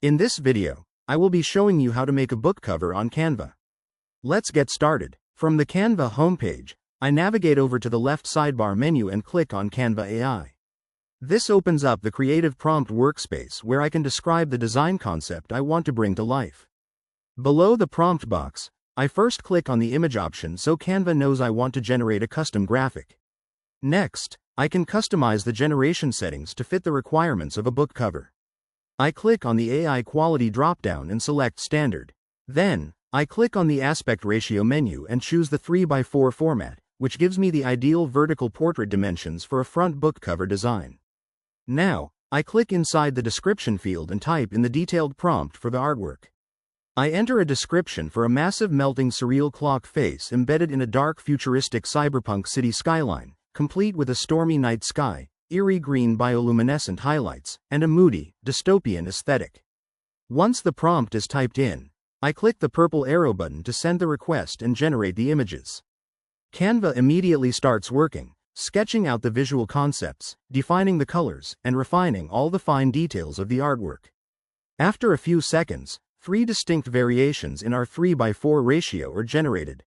In this video, I will be showing you how to make a book cover on Canva. Let's get started. From the Canva homepage, I navigate over to the left sidebar menu and click on Canva AI. This opens up the Creative Prompt workspace where I can describe the design concept I want to bring to life. Below the prompt box, I first click on the image option so Canva knows I want to generate a custom graphic. Next, I can customize the generation settings to fit the requirements of a book cover. I click on the AI quality dropdown and select Standard. Then, I click on the aspect ratio menu and choose the 3x4 format, which gives me the ideal vertical portrait dimensions for a front book cover design. Now, I click inside the description field and type in the detailed prompt for the artwork. I enter a description for a massive melting surreal clock face embedded in a dark futuristic cyberpunk city skyline, complete with a stormy night sky, eerie green bioluminescent highlights, and a moody, dystopian aesthetic. Once the prompt is typed in, I click the purple arrow button to send the request and generate the images. Canva immediately starts working, sketching out the visual concepts, defining the colors, and refining all the fine details of the artwork. After a few seconds, 3 distinct variations in our 3x4 ratio are generated.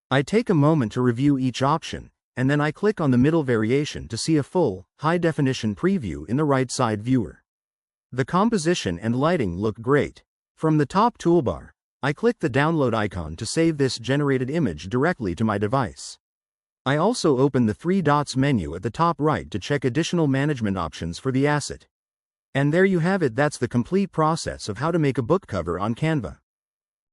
I take a moment to review each option, and then I click on the middle variation to see a full, high-definition preview in the right side viewer. The composition and lighting look great. From the top toolbar, I click the download icon to save this generated image directly to my device. I also open the 3 dots menu at the top right to check additional management options for the asset. And there you have it. That's the complete process of how to make a book cover on Canva.